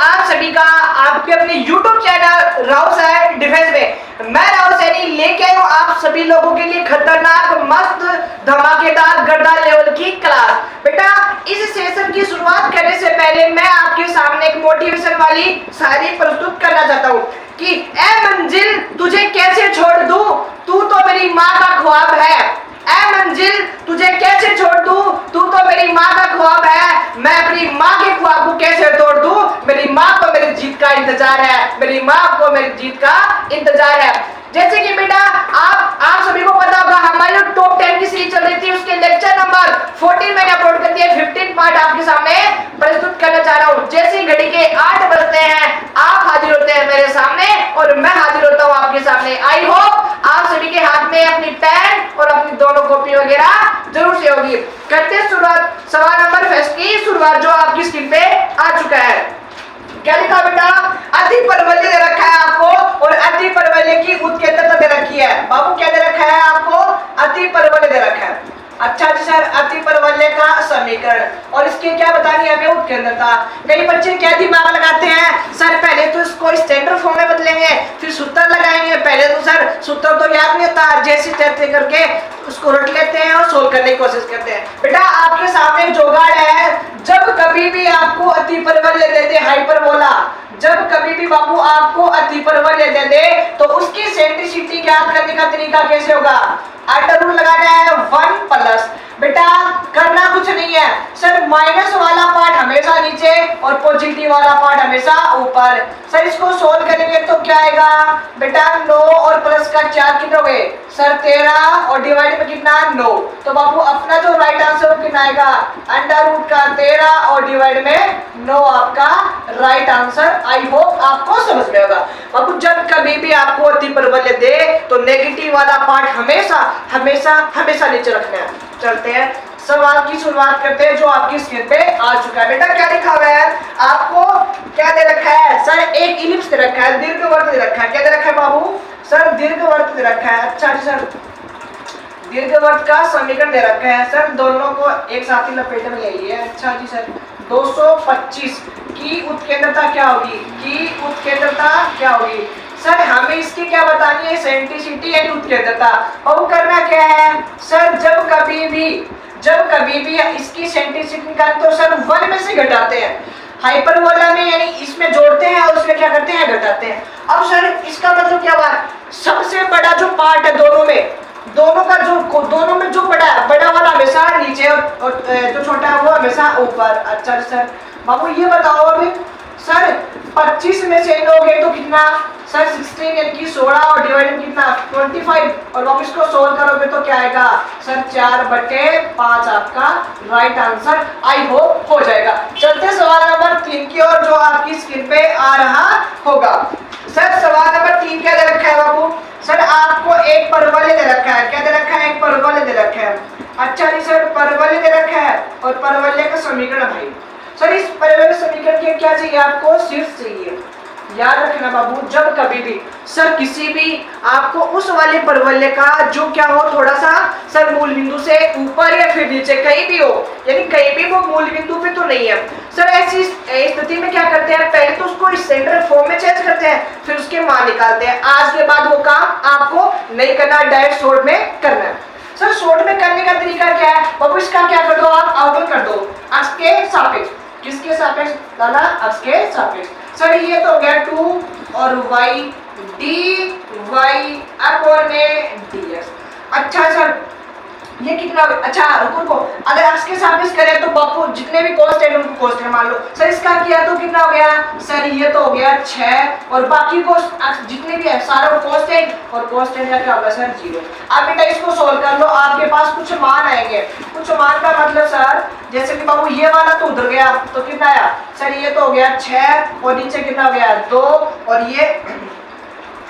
आप सभी का आपके अपने YouTube channel Rahul Saini defence में। मैं राहुल सैनी लेके आया हूँ आप सभी लोगों के लिए खतरनाक मस्त धमाकेदार गर्दा लेवल की क्लास। बेटा इस सेशन की शुरुआत करने से पहले मैं आपके सामने एक मोटिवेशन वाली शायरी प्रस्तुत करना चाहता हूँ कि ए मंजिल तुझे कैसे छोड़ दूं, तू तो मेरी माँ का ख्वाब है। ए मंजिल तुझे कैसे छोड़ दूं, तू तो मेरी माँ का ख्वाब है। मैं अपनी माँ के ख्वाब को कैसे तोड़ दूं, मेरी माँ को मेरी जीत का इंतजार है, मेरी माँ को मेरी जीत का इंतजार है। जैसे कि बेटा आप सभी को पता होगा हमारी जो टॉप 10 की सीरीज चल रही थी उसके लेक्चर नंबर 14 मैंने अपलोड कर दिया, 15 पार्ट आपके सामने प्रस्तुत करना चाह रहा हूँ। जैसे ही घड़ी के 8 बजते हैं आप हाजिर होते हैं मेरे सामने और मैं हाजिर होता हूँ आपके सामने। आई होप आप सभी के हाथ में अपनी पेन और अपनी दोनों कॉपी वगैरह जरूर से होगी। करते हैं शुरुआत सवाल नंबर फर्स्ट की शुरुआत जो आपकी स्क्रीन पे आ चुका है। क्या लिखा बेटा, अति परवल्य दे रखा है आपको और अति परवल्य की उत्केंद्रता दे रखी है। बाबू क्या दे रखा है आपको, अति परवल्य दे रखा है। अच्छा जी सर, अति परवल्य का समीकरण और इसके क्या बतानी है हमें, उत्केंद्रता। कई बच्चे क्या दिमाग लगाते हैं सर, पहले तो इसको स्टैंडर्ड फॉर्म में बदलेंगे फिर सूत्र लगाएंगे। पहले तो सर सूत्र तो याद नहीं होता, जैसे तैसे करके उसको रट लेते हैं और सोल्व करने की कोशिश करते हैं। बेटा आपके सामने एक जुगाड़ है, जब कभी भी आपको अति परवल्य दे दे हाइपरबोला, जब कभी भी बाबू आपको अति परवल्य दे दे तो उसकी सेंट्रिसिटी ज्ञात करने का तरीका कैसे होगा, अंडर रूट लगाना है 1 प्लस। बेटा करना कुछ नहीं है सर, माइनस वाला पार्ट हमेशा नीचे और पॉजिटिव वाला पार्ट हमेशा ऊपर। सर इसको सोल्व करेंगे तो क्या आएगा बेटा, 9 और प्लस का 4 कितने हो गए सर 13 और डिवाइड में कितना 9। तो बाबू अपना जो राइट आंसर कितना आएगा, अंडर रूट का 13 और डिवाइड में 9 आपका राइट आंसर। आई होप आपको समझ में होगा। बाबू जब कभी भी आपको अति परवल्य दे तो नेगेटिव वाला पार्ट हमेशा हमेशा हमेशा नीचे रखना है। चलते हैं सवाल की शुरुआत करते हैं जो आपकी स्क्रीन पे आ चुका है। बेटा क्या लिखा हुआ है आपको, क्या दे रखा है सर, एक इलिप्स दे रखा है, दीर्घवृत्त दे रखा है। क्या दे रखा है बाबू सर, दीर्घवृत्त दे रखा है। अच्छा जी सर, दीर्घवृत्त का समीकरण दे रखा है सर, दोनों को एक साथ ही लपेटे में ले लिए। अच्छा जी सर, 225 की उत्केंद्रता क्या होगी, की उत्केंद्रता क्या होगी सर, हमें इसकी क्या बतानी है, सेंट्रिसिटी यानी उत्केंद्रता। और करना क्या है सर, जब कभी भी इसकी सेंट्रिसिटी निकालते तो सर 1 में से घटाते हैं, हाइपरबोला में यानी इसमें जोड़ते हैं और उसमें क्या करते हैं घटाते हैं। अब सर इसका मतलब क्या हुआ, सबसे बड़ा जो पार्ट है दोनों में जो बड़ा वाला हमेशा नीचे और जो छोटा है वो हमेशा ऊपर। अच्छा सर बाबू ये बताओ अभी सर 25 में से लोगे तो कितना सर 16 यानी कि 16 और डिवाइड में कितना 25 और वापस इसको सोल्व करोगे तो क्या आएगा सर 4/5 आपका राइट आंसर। आई होप हो जाएगा। चलते सवाल नंबर 3 की ओर जो आपकी स्क्रीन पे आ रहा होगा। सर सवाल नंबर 3 क्या दे रखा है बाबू सर, आपको एक परवल्य दे रखा है। क्या दे रखा है, एक परवल्य दे रखा है। अच्छा जी सर, परवल्य दे रखा है और परवल्य का समीकरण भाई सर, इस परवल्य समीकरण के क्या चाहिए आपको, शीर्ष चाहिए। याद रखना बाबू जब कभी भी सर किसी भी आपको उस वाले परवल्य का जो क्या हो थोड़ा सा सर मूल बिंदु से ऊपर या फिर नीचे कहीं भी हो, यानी कहीं भी वो मूल बिंदु पे तो नहीं है सर, ऐसी स्थिति में क्या करते हैं, पहले तो उसको स्टैंडर्ड फॉर्म में चेंज करते हैं फिर उसके मान निकालते हैं। आज के बाद वो काम आपको नहीं करना, डायरेक्ट शॉर्ट में करना है। सर शॉर्ट में करने का तरीका क्या है बाबू, इसका क्या कर दो आप अवकल कर दो अक्ष के सापेक्ष। किसके सापेक्ष दादा, अक्ष के सापेक्ष। सर ये तो हो गया 2 और y dy अपॉन में dx। अच्छा सर ये कितना, अच्छा रुको अगर अक्ष के सापेक्ष करें तो बापू जितने भी कांस्टेंट उनको कांस्टेंट मान लो। सर इसका किया तो कितना हो गया सर, ये तो हो गया 6 और बाकी को जितने भी है सारा कांस्टेंट और कांस्टेंट का क्या होगा सर 0। अब बेटा इसको सोल्व कर लो, आपके पास कुछ मान आएंगे। कुछ मान का मतलब सर जैसे कि बाबू ये वाला तो उधर गया तो कितना आया सर, ये तो हो गया 6 और नीचे कितना हो गया 2 और ये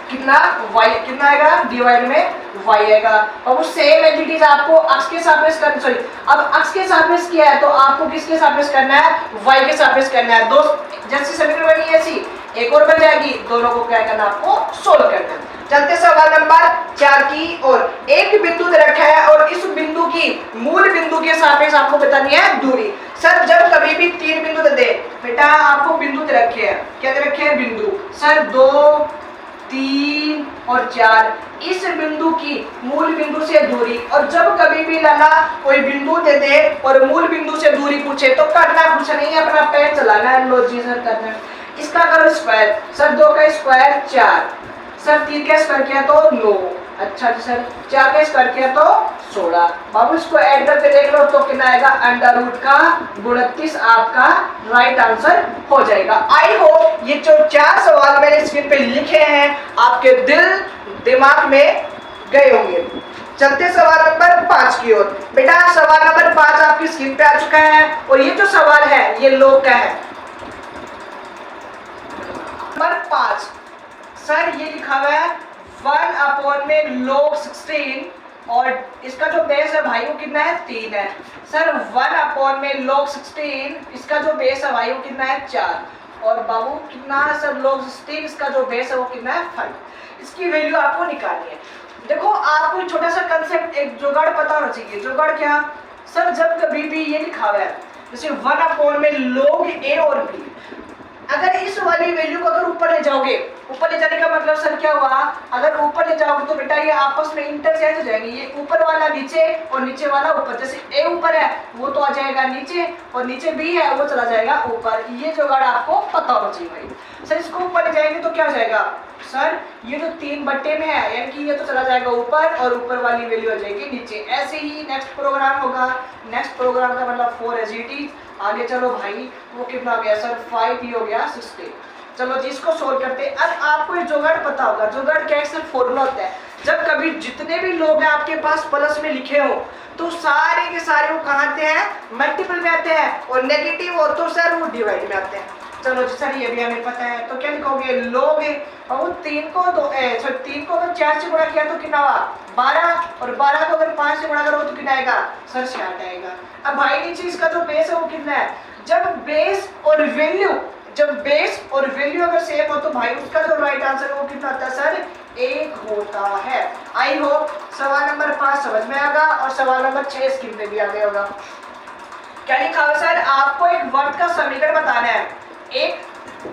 कितना y कितना आएगा डिवाइड में y आएगा। और वो सेम एंटिटीज आपको अक्ष के सापेक्ष करना, सॉरी अब अक्ष के सापेक्ष किया है तो आपको किसके सापेक्ष करना है, y के सापेक्ष करना है। दो जैसी समीकरण बनी है ऐसी एक और बन जाएगी, दोनों को क्या करना आपको सोल्व करना है। चलते सवाल नंबर 4 की और एक बिंदु दे रखा है और इस बिंदु की मूल बिंदु के सापेक्ष आपको बतानी है दूरी। सर जब कभी भी 3 बिंदु दे बेटा, आपको बिंदु दे रखे हैं, क्या दे रखे हैं बिंदु सर 2, 3 और 4। इस बिंदु की मूल बिंदु से दूरी, और जब कभी भी लाला कोई बिंदु दे दे और मूल बिंदु से दूरी पूछे तो करना कुछ नहीं है, अपना पैर चलाना है, लो जी सर करना है। इसका करो स्क्वायर, सर 2 का स्क्वायर 4, सर 3 का स्क्वायर किया तो 9, अच्छा जी सर 4 का स्क्वायर किया तो 16। बाबू इसको ऐड करके देख लो तो कितना आएगा, अंडर रूट का 29 आपका राइट आंसर हो जाएगा। आई होप ये जो 4 सवाल मैंने स्क्रीन पे लिखे हैं आपके दिल दिमाग में गए होंगे। चलते सवाल नंबर 5 की ओर। बेटा सवाल नंबर 5 आपकी स्क्रीन पे आ चुका है और ये जो सवाल है ये लोग का है। नंबर 5 सर ये लिखा हुआ है 1 अपॉन में log 16 और इसका जो बेस है भाई वो कितना है 3 है। सर 1 अपॉन में log 16 इसका जो बेस है भाई वो कितना है 4 और बाबू कितना है सर log 16 इसका जो बेस है वो कितना है 5। इसकी वैल्यू आपको निकालनी है। देखो आपको छोटा सा कंसेप्ट एक जुगाड़ पता होना चाहिए। जुगाड़ क्या सर, जब कभी भी ये लिखा हुआ है जैसे 1 अपॉन में log a और b, अगर इस वाली वैल्यू को अगर ऊपर ले जाओगे, ऊपर ले जाने का मतलब सर क्या हुआ, अगर ऊपर ले जाओगे तो बेटा ये आपस में इंटरचेंज हो जाएंगे, ये ऊपर वाला नीचे और नीचे वाला ऊपर। जैसे ए ऊपर है वो तो आ जाएगा नीचे और नीचे बी है वो चला जाएगा ऊपर। ये जुगाड़ आपको पता होना चाहिए भाई। सर इसको ऊपर ले जाएंगे तो क्या हो जाएगा सर, ये जो 3 बट्टे में है यानी कि ये तो चला जाएगा ऊपर और ऊपर वाली वैल्यू आ जाएगी नीचे। ऐसे ही नेक्स्ट प्रोग्राम होगा। नेक्स्ट प्रोग्राम का मतलब 4 एज इट इज। आगे चलो भाई, वो कितना हो गया सर 5 ही हो गया 60। चलो जी इसको सोल्व करते हैं। अब आपको ये जुगाड़ पता होगा। जुगाड़ क्या है सर, फॉर्मूला होता है। जब कभी जितने भी लोग हैं आपके पास प्लस में लिखे हो तो सारे के सारे वो कहाँ आते हैं, मल्टीपल में आते हैं, और नेगेटिव हो तो सर वो डिवाइड में आते हैं। चलो जी सर ये भी हमें पता है, तो क्या लिखोगे लोग और 3 को 4 से गुणा किया तो कितना हुआ 12, और 12 को अगर 5 से गुणा करो तो कितना आएगा सर 66 आएगा। अब भाई नीचे इसका जो बेस है वो कितना है, जब बेस और वैल्यू अगर सेम हो तो भाई उसका जो राइट आंसर है वो कितना आता है सर 1 होता है। आई होप सवाल नंबर 5 समझ में आएगा और सवाल नंबर 6 स्क्रीन पे भी आ गया होगा। क्या लिखा हुआ सर, आपको एक वर्ग का समीकरण बताना है एक,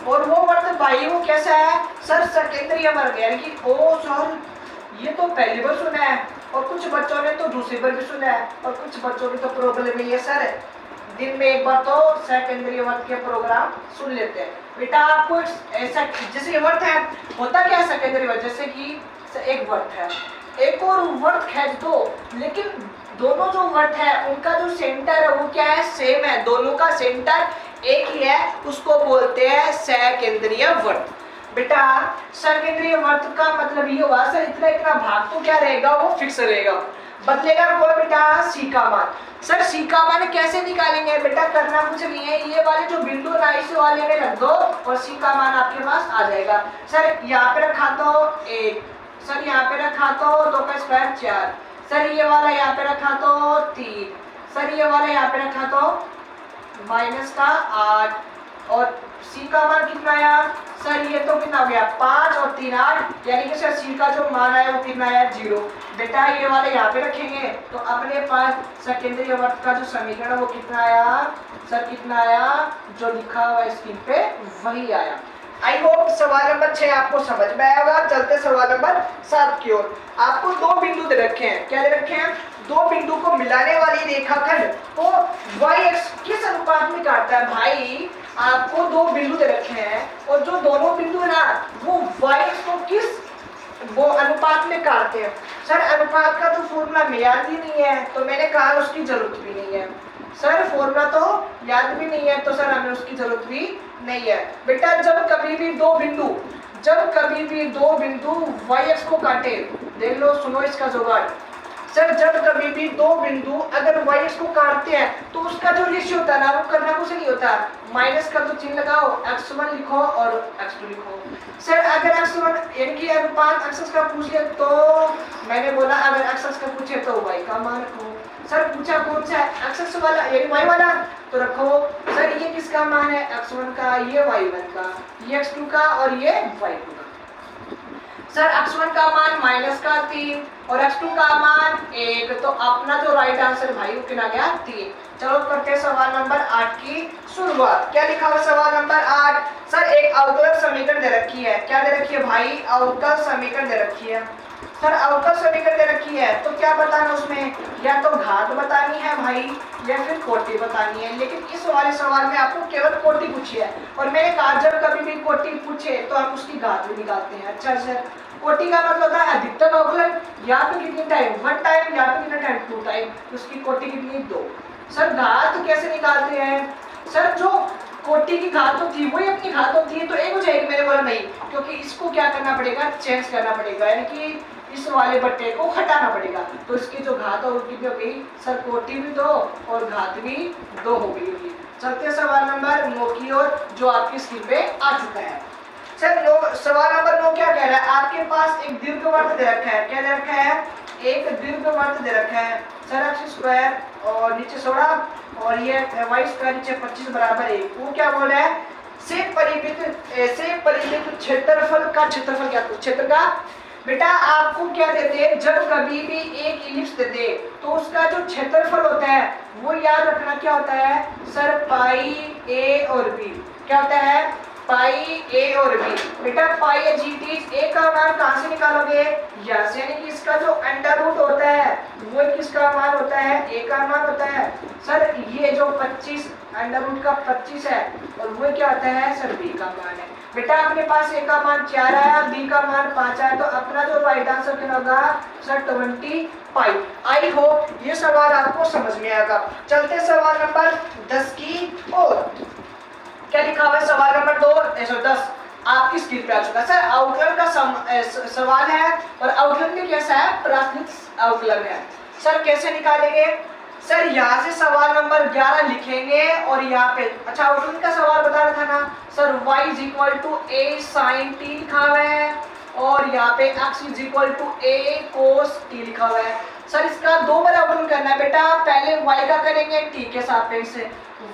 और वो वर्ग भाई वो कैसा है सर, सेकेंडरी वर्ग यानी कि ओ सर ये तो पहली बार सुना है और कुछ बच्चों ने तो दूसरी बार भी सुना है और कुछ बच्चों की तो प्रॉब्लम है सर दिन में एक बार तो सेकेंडरी वर्ग के प्रोग्राम सुन लेते हैं। बेटा आपको ऐसा जैसे वर्ग है होता क्या है सेकेंडरी वर्ग, जैसे कि एक वर्ग है एक और वर्ग खींच दो, लेकिन दोनों जो वर्ग है उनका जो सेंटर है वो क्या है सेम है, दोनों का सेंटर एक ही है, उसको बोलते हैं सेकेंद्रीय वर्ग। बेटा सेकेंद्रीय वर्ग का मतलब ये हुआ सर इतना इतना भाग तो क्या रहेगा वो फिक्स रहेगा, बदलेगा कौन बेटा सी का मान। सर सी का मान कैसे निकालेंगे बेटा, करना कुछ नहीं है, ये वाले जो बिंदु ना इस वाले में रख दो और सी का मान आपके पास आ जाएगा। सर यहाँ पे रखा तो 1, सर यहाँ पे रखा तो 2 का स्क्वायर 4, सर ये वाला यहाँ पे रखा तो 3, सर ये वाला यहाँ पे रखा तो माइनस का 8 और सी का मान कितना आया सर, ये तो कितना हो गया 5 और 3 8, यानी कि सर सी का जो मान आया वो कितना आया 0। बेटा ये वाले यहाँ पे रखेंगे तो अपने पास सेकेंडरी वर्ग का जो समीकरण है वो कितना आया सर, कितना आया जो लिखा हुआ है स्क्रीन पे वही आया। आई होप सवाल नंबर 6 आपको समझ में आया होगा। चलते सवाल नंबर 7 की ओर। आपको 2 बिंदु दे रखे हैं, क्या दे रखे हैं 2 बिंदु को मिलाने वाली रेखाखंड को y किस अनुपात में काटता है। भाई आपको 2 बिंदु दे रखे हैं और जो दोनों बिंदु है ना वो y को किस वो अनुपात में काटते हैं। सर अनुपात का तो फॉर्मूला में याद ही नहीं है तो मैंने कहा उसकी जरूरत भी नहीं है। सर फॉर्मूला तो याद भी नहीं है तो सर हमें उसकी जरूरत भी नहीं है। बेटा जब कभी भी दो बिंदु y को काटे, देख लो सुनो इसका जुगाड़। सर जब कभी भी 2 बिंदु अगर y को काटते हैं तो उसका जो रेशियो होता है ना वो करना कुछ नहीं होता, माइनस का तो चिन्ह लगाओ, x1 लिखो और x2 लिखो। सर अगर x1 यानी कि अनुपात x का पूछे तो मैंने बोला अगर x का पूछे तो y का मान रखो। सर पूछा कौन सा है x वाला यानी y वाला तो रखो। सर ये किसका मान है x1 का, ये y1 का, ये x2 का और ये y2 का। सर x1 का मान माइनस का 3 और x2 का मान 1, तो अपना जो राइट आंसर भाई वो कितना गया 3। चलो करते हैं सवाल नंबर 8 की शुरुआत। क्या लिखा हुआ सवाल नंबर 8? सर एक अवकल समीकरण दे रखी है। क्या दे रखी है भाई? अवकल समीकरण दे रखी है। सर अवकल समीकरण दे रखी है तो क्या बताना उसमें? या तो घात बतानी है भाई या फिर कोटि बतानी है। लेकिन इस वाले सवाल में आपको केवल कोटि पूछी है, और मैंने कहा जब कभी भी कोटि पूछे तो हम उसकी घात भी निकालते हैं। अच्छा सर, कोटि का मतलब होता है अधिकतम अवकलन, या तो कितनी टाइम 1 टाइम या तो कितना टाइम 2 टाइम, उसकी कोटि कितनी 2। सर घात कैसे निकालते हैं? सर जो कोटि की घात होती है वही अपनी घात होती है, तो एक हो जाएगी मेरे बोला नहीं, क्योंकि इसको क्या करना पड़ेगा? चेंज करना पड़ेगा, यानी कि इस वाले बट्टे को हटाना पड़ेगा। तो इसकी जो घात हो कितनी हो गई? सर कोटि भी 2 और घात भी 2 हो गई होगी। चलते सवाल नंबर 9 की ओर, जो आपकी स्क्रीन पे आ चुका है। सर सवाल नंबर 9 क्या कह रहा है? आपके पास एक दीर्घवृत्त दे रखा है। क्या दे रखा है? एक दीर्घवृत्त दे रखा है। सर x स्क्वायर और नीचे 16 और ये y स्क्वायर नीचे 25 बराबर 1। वो क्या बोल रहा है? से परिमित क्षेत्रफल का क्षेत्रफल क्या? क्षेत्र का बेटा आपको क्या देते हैं? जब कभी भी एक इलिप्स देते तो उसका जो क्षेत्रफल होता है वो याद रखना क्या होता है? सर पाई a और b। क्या होता है? पाई a और b। बेटा पाई या GT a का मान कहाँ से निकालोगे? यहाँ से, यानी कि इसका जो अंडर रूट होता है वो किसका मान होता है? a का मान होता है। सर ये जो 25 अंडर रूट का 25 है और वो क्या होता है? सर b का मान है। बेटा अपने पास a का मान 4 आया, b का मान 5 आया, तो अपना जो राइट आंसर क्या होगा? सर 25। आई होप ये सवाल आपको समझ में आएगा। चलते सवाल नंबर 10 की ओर। क्या लिखा हुआ है सवाल नंबर 10? आपकी स्क्रीन पे आ चुका है। सर अवकलन का सवाल है, और अवकलन में कैसा है? प्राथमिक अवकलन है। सर कैसे निकालेंगे? सर यहाँ से सवाल नंबर 11 लिखेंगे और यहाँ पे अच्छा अवकलन का सवाल बता रहा था ना sir, y = a sin t लिखा हुआ है और यहाँ पे x = a cos t लिखा हुआ है। सर इसका 2 बार अवकलन करना है बेटा। पहले y का करेंगे t के सापेक्ष से,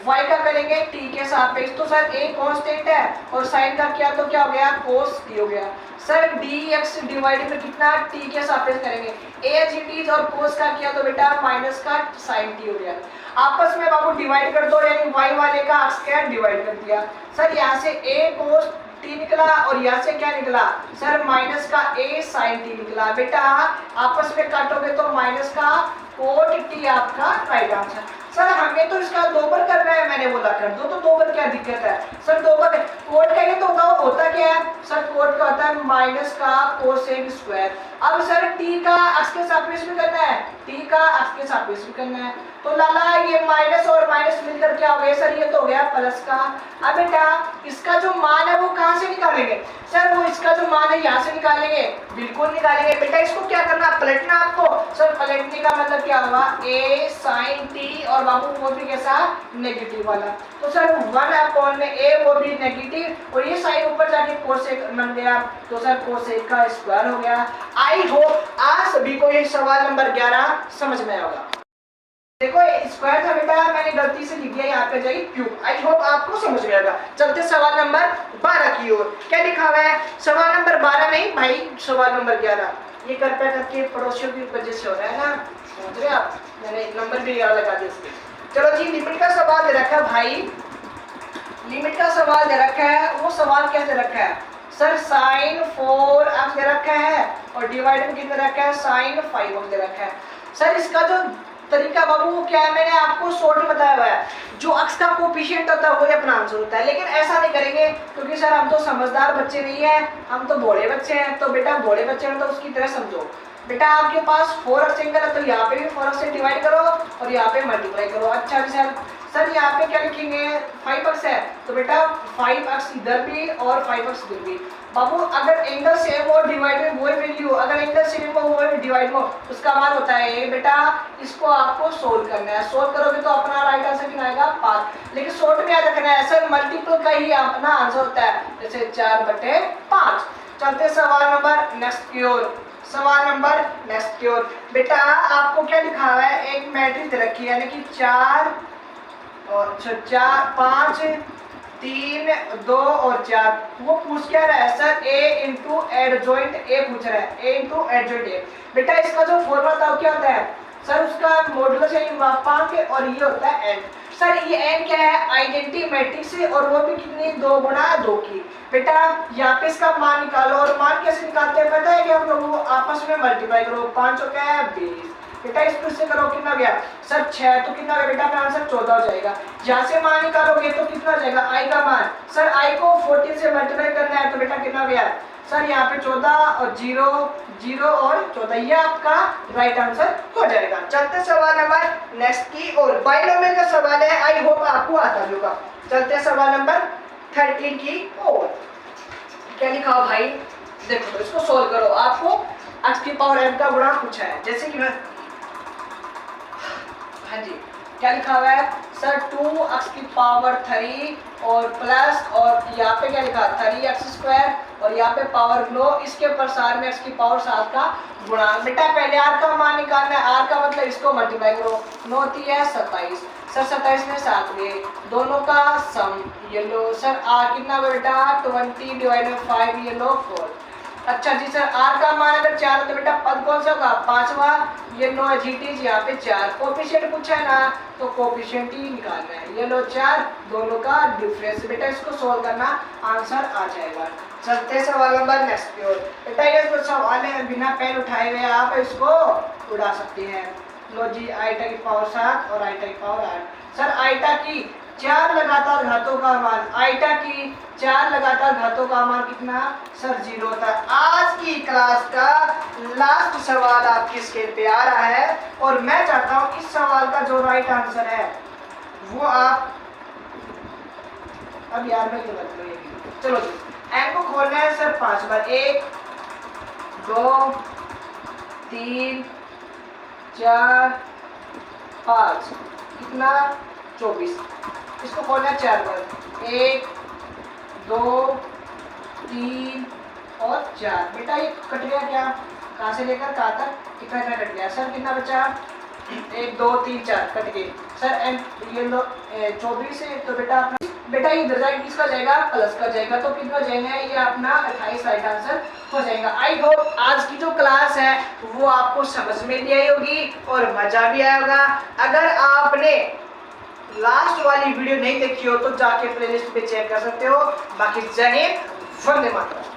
y का करेंगे t के सापेक्ष। तो सर a कांस्टेंट है और sin का किया तो क्या हो गया? cos t हो गया। सर dx डिवाइड में कितना? t के सापेक्ष करेंगे। a gt और cos का किया तो बेटा माइनस का sin t हो गया। आपस में बाबू डिवाइड कर दो, यानी y वाले का x क्या डिवाइड कर दिया। सर यहाँ से a cos t निकला और यहाँ से क्या निकला? सर माइनस का a sin t निकला। बेटा आपस में काटोगे तो माइनस का cot t आपका राइट आंसर। सर हमें तो इसका 2 बार करना है, मैंने बोला कर दो, तो 2 बार क्या दिक्कत है? सर 2 बार कोट कहेंगे तो होता क्या है? सर कोट का होता है माइनस का कोसेक स्क्वायर। अब सर t का x के सापेक्ष में करना है, t का x के सापेक्ष में करना है, तो लाला ये माइनस और माइनस मिलकर क्या हो गया? सर ये तो हो गया प्लस का। अब बेटा इसका जो मान है वो कहाँ से निकालेंगे? सर वो इसका जो मान है यहाँ से निकालेंगे, बिल्कुल निकालेंगे। बेटा इसको क्या करना? पलटना आपको। सर पलटने का मतलब क्या होगा? a sin t और बाबू वो भी कैसा? नेगेटिव वाला। तो सर 1 में a वो भी नेगेटिव और ये साइन ऊपर जाके कोसेक बन गया, तो सर कोसेक का स्क्वायर हो गया। आई होप आज सभी को ये सवाल नंबर 11 समझ में आएगा। देखो स्क्वायर था बेटा, मैंने गलती से लिख दिया यहाँ पे जाइए क्यूब। आई होप आपको समझ में आएगा। चलते सवाल नंबर 12 की ओर। क्या लिखा हुआ है? सवाल नंबर 12 नहीं भाई, सवाल नंबर 11। ये कृपया करके पड़ोसियों की वजह से हो रहा है ना, समझ रहे आप? मैंने नंबर भी याद लगा दिया इसके। चलो जी, लिमिट का सवाल दे रखा है भाई, लिमिट का सवाल दे रखा है। वो सवाल क्या दे रखा है? सर sin 4x दे रखा है और डिवाइड में कितना रखा है? sin 5x दे रखा है। सर इसका जो तरीका बाबू वो क्या है? मैंने आपको शॉर्ट में बताया हुआ है, जो x का कोफिशिएंट होता है वही अपना आंसर होता है। लेकिन ऐसा नहीं करेंगे क्योंकि सर हम तो समझदार बच्चे नहीं है, हम तो भोले बच्चे हैं। तो बेटा भोले बच्चे हैं तो उसकी तरह समझो। बेटा आपके पास 4x एंगल है तो यहाँ पे भी 4x से डिवाइड करो और यहाँ पे मल्टीप्लाई करो। अच्छा सर यहाँ पे क्या लिखेंगे? 5x है तो बेटा 5x इधर भी और 5x इधर भी। बाबू अगर एंगल सेम हो डिवाइड में वही वैल्यू, अगर एंगल सेम हो वही डिवाइड हो उसका मान होता है बेटा। इसको आपको सोल्व करना है, सोल्व करोगे तो अपना राइट आंसर कितना आएगा? 5। लेकिन शॉर्ट में याद रखना है सर मल्टीपल का ही अपना आंसर होता है, जैसे 4/5। चलते सवाल नंबर नेक्स्ट की ओर। सवाल नंबर नेक्स्ट की ओर। बेटा आपको क्या लिखा हुआ है? एक मैट्रिक्स रखी है, यानी कि 4 और 4 5 3, 2 और 4। वो पूछ क्या रहा है sir, a into adjoint a पूछ रहा है, a इंटू एडजॉइंट a। बेटा इसका जो फॉर्मूला था वो क्या होता है सर, उसका मॉडुलस यानी मापांक और ये होता है n। सर ये n क्या है, आइडेंटिटी मैट्रिक्स है और वो भी कितनी 2 गुणा 2 की। बेटा यहाँ पे इसका मान निकालो और मान कैसे निकालते हैं पता है कि हम लोग आपस में मल्टीप्लाई करो, 5 क्या है 20। बेटा इसको इससे करो कितना गया सर 6, तो कितना गया बेटा अपना आंसर 14 हो जाएगा। यहाँ से मान निकालोगे तो कितना हो जाएगा i का मान, सर i को 14 से मल्टीप्लाई करना है तो बेटा कितना गया सर यहाँ पे 14 और 0 0 और 14, ये आपका राइट आंसर हो जाएगा। चलते सवाल नंबर नेक्स्ट की और बाइनोमियल का सवाल है, आई होप आपको आता होगा। चलते सवाल नंबर 13 की और क्या लिखा हो भाई, देखो इसको सोल्व करो। आपको x की पावर m का गुणा पूछा है, जैसे कि मैं हाँ जी क्या लिखा हुआ है सर 2x की पावर 3 और प्लस और यहाँ पे क्या लिखा 3x स्क्वायर और यहाँ पे पावर 9, इसके प्रसार में x की पावर 7 का गुणा। बेटा पहले r का मान निकालना है, r का मतलब इसको मल्टीप्लाई करो, 9 3 है 27, सर 27 में 7 गए, दोनों का सम ये लो सर r कितना बेटा 20 डिवाइड बाय 5 ये लो 4। अच्छा जी सर r का मान अगर 4 है तो बेटा पद कौन सा होगा 5वां, ये नो जीटीज यहाँ पे 4, कोफिशिएंट पूछा है ना तो कोफिशिएंट ही निकालना है, ये लो 4 दोनों का डिफरेंस। बेटा इसको सोल्व करना आंसर आ जाएगा। चलते सवाल नंबर नेक्स्ट की ओर। बेटा ये जो सवाल है बिना पेन उठाए हुए आप इसको उड़ा सकते हैं। लो जी आइटा की पावर 7 और आइटा की पावर 8। सर आइटा की 4 लगातार घातों का मान, आइटा की 4 लगातार घातों का मान कितना सर 0 होता है। आज की क्लास का लास्ट सवाल आपकी स्क्रीन पे आ रहा है और मैं चाहता हूं इस सवाल का जो राइट आंसर है वो आप अब यार मैं क्यों बता रही हूं, चलो जी एम को खोलना है सर 5 बार, 1 2 3 4 5 कितना 24, इसको खोलना है 4 बार, 1 2 3 और 4। बेटा ये कट गया क्या, कहाँ से लेकर कहाँ तक कितना कितना कट गया सर, कितना बचा 1 2 3 4 कट गए सर एंड ये लो 24 है तो बेटा अपना बेटा ये इधर जाएगा किसका जाएगा प्लस का जाएगा तो कितना जाएगा ये अपना 28 राइट आंसर हो जाएगा। आई होप आज की जो क्लास है वो आपको समझ में भी आई होगी और मजा भी आया होगा। अगर आपने लास्ट वाली वीडियो नहीं देखी हो तो जाके प्लेलिस्ट पे चेक कर सकते हो। बाकी जय हिंद, वंदे मातरम।